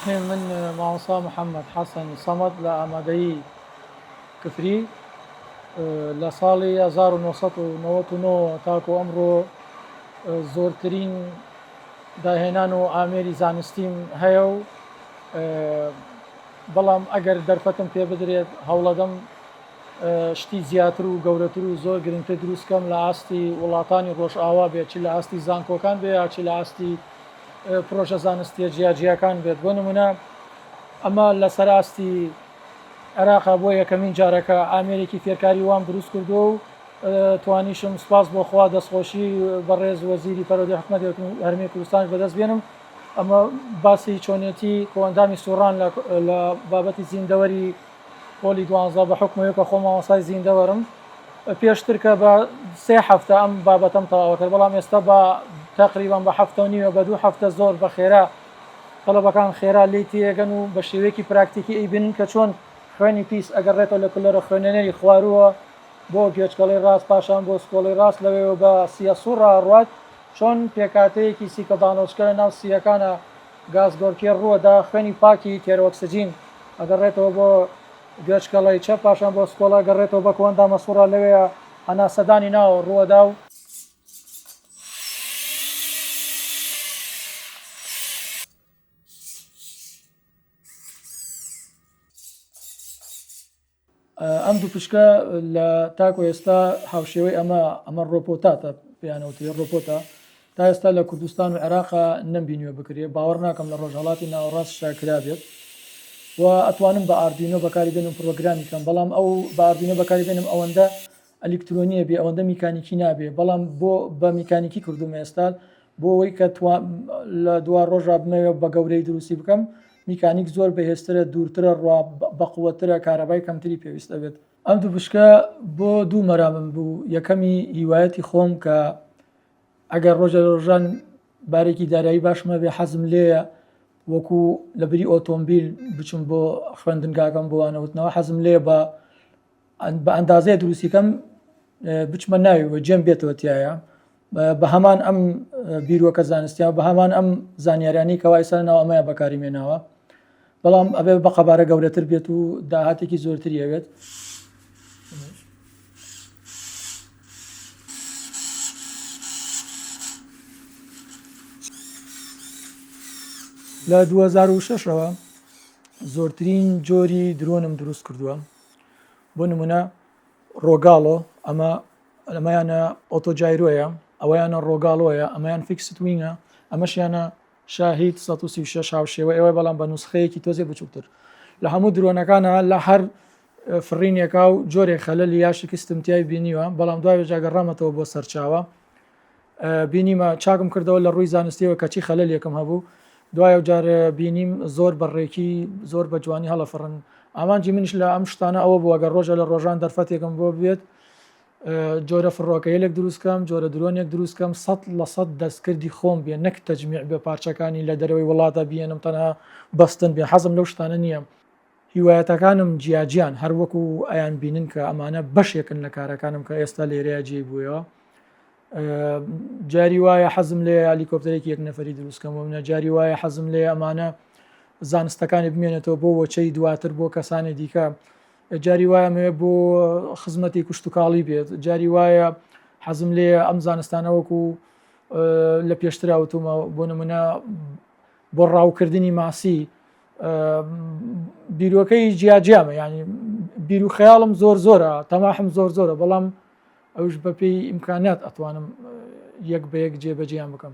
من مامۆستا محەممەد حەسەن سەمەد لە ئامادەیی کفری لە ساڵی 1999 تاکو ئەمڕۆ زۆرترین داهێنان و ئامێری زانستیم هەیە و بەڵام ئەگەر دەرفەتم پێ بدرێت هەوڵەدەم شتی زیاتر و گەورەتر و زۆر گرنگتر دروستکەم لە ئاستی وڵاتانی ڕۆژئاوا بێت چی لە ئاستی زانکۆکان بێ یاچی لە ئاستی پرۆژە زانستیە جیاجیەکان بێت. بۆ نمونە ئەمە لە سەراستی عێراقا بۆ یەکەمین جارەکە ئامێرێکی فێرکاری وام دروست کردو و توانیشم سپاس بۆخوا دەستخۆشی بەڕێز وەزیری پەروەردەی حکومەتی هەرێمی کوردستان بەدەست بێنم. ئەمە باسی چۆنیەتی کۆئەندامی سوڕان لە بابەتی زیندەوەری پۆلی 12 بە حکومەوەیەکە خۆ مامۆستای زیندەوەرم پێشتر کە بە 3 هەفتە ئەم بابەتەم تەواو کرد، بەڵام ئێستا بە تقریبان بە 7.5 بە 2 هەفتە زۆر بە خێرا تەڵەبەکان خێرا لی تێگەن و بە شێوەیەکی پراکتیکی ئەیبینن کە چۆن خوێنی پیس ئەگەڕێتەوە لە کولەرە خوێنەرێکی خوارووە بۆ گوێچکەڵی ڕاست پاشان بۆ سکۆڵی ڕاست لەوێەوە بە سیەسوور ڕاڕوات چۆن پێکاتەیەکی سیکە دانۆچکە لە ناو سیەکانە گازگۆرکێ ڕووەدا خوێنی پاکی تێرۆکسجین ئەگەڕێتەوە بۆ گوێچکەڵی چەپ پاشان بۆ سکۆڵە گەڕێتەوە بە کۆندا مەسوورە لەوەیە هەناسەدانی ناوە ڕووەدا و ئەم دوو پشکە لە تاکو ئێستا هاوشێوەی ئەمە ڕۆپۆتاتە پێیانەوتی ڕۆپۆتە تا ئێستا لە کوردستان و عێراقا نەمبینیوە بکرێ، باوەڕ ناکەم لە ڕۆژهەڵاتی ناوەڕاست شاکرا بێت و ئەتوانم بە ئاردوینۆ بەکاری بێنم پرۆگرامی کەم، بەڵام ئەو بە ئاردوینۆ بەکاری بێنم ئەوەندە ئەلکترۆنیە بێ، ئەوەندە میکانیکی نابێ، بەڵام بۆ بە میکانیکی کردومە ئێستا بۆ ئەوەی کە لە دووار ڕۆژا بمەوێ بە گەورەی دروستی بکەم. میکانیک زۆر بەهێزترە، دوورترە، ڕوا بەقووەترە، کارەبای کەمتری پێویستە بێت. ئەم دوو پشکە بۆ دوو مەرامم بوو. یەکەمی هیوایەتی خۆم کە ئەگەر ڕۆژە ڕۆژان بارێکی دارایی باشمە بێ حەزم لێیە وەکو لەبری ئۆتۆمبیل بچم بۆ خوێندنگاکەم بۆوانەوتنەوە، حەزم لێ بە ئەندازەیە دروستیکەم بچمە ناویەوە جێم بێتەوە تایە بە هەمان ئەم بیرۆکە زانستیان بە هەمان ئەم زانیاریانی کەوا ئێستا ناو ئەمەیە بەکاری مێناوە، بەڵام ئەبێ بە قەبارە گەورەتر بێت و داهاتێکی زۆرتری ئەوێت. لە 2006ەوە زۆرترین جۆری درۆنم دروست کردووە. بۆ نمونە ڕۆگاڵۆ، ئەمەیانە ئۆتۆجایرۆیە، ئەوەیانە ڕۆگاڵۆیە، ئەمەیان فیکست وینگە، ئەمەشیانە شاهید 136 هاوشێوە ئێوە، بەڵام بە نوسخەیەکی تۆزێ بچووتر. لە هەموو درۆنەکانە لە هەر فرینێکا و جۆرێک خەلەلی یا شکستمتیای بینیوە، بەڵام دوای جاگەڕامەتەوە بۆ سەرچاوە بینیمە چاکم کردەوە لە ڕووی زانستیەوە کەچی خەلەلێکم هەبوو. دوای جارە بینیم زۆر بەڕێکی زۆر بە جوانی هەڵەفڕن. ئامانجی منیش لە ئەم شتانە ئەوە بوو ئەگەر ڕۆژە لە ڕۆژان دەرفەتێکم بۆ بێت جۆرە فڕۆکەیەک دروستکەم، جۆرە درۆنێک دروستکەم 100% دەستکردی خۆم بێ، نەک تەجمیع بێ پارچەکانی لە دەرەوەی وڵاتە بێنم تەنها بەستن بێ. حەزم لەو شتانە نییە. هیوایەتەکانم جیاجیان هەر وەکو ئەیان بینن کە ئەمانە بەشێکن لە کارەکانم کە ئێستا لێرەیە جێ بوویەوە. جاری وایە حەزم لێ هەلیکۆپتەرێکی یەک نەفەری دروستکەم و منە جاری وایە حەزم لێ ئەمانە زانستەکانی بمێنێتەوە بۆ وەچەی دواتر بۆ کەسانی دیکە. جاری وایە مەوێ بۆ خزمەتی کوشتتوکاڵی بێت. جاری وایە حەزم لێ ئەم زانستانەوەکو لە پێشتراوتومە بۆ نمونە بۆ ڕاوکردنی ماسی بیرۆکەی جیاجیامە، ینی بیر و خەیاڵم زۆرە، تەماحم زۆرە، بەڵام ئەوش بەپێی ئیمکانات ئەتوانم یەک بە یەک جێبەجێیان بکەم.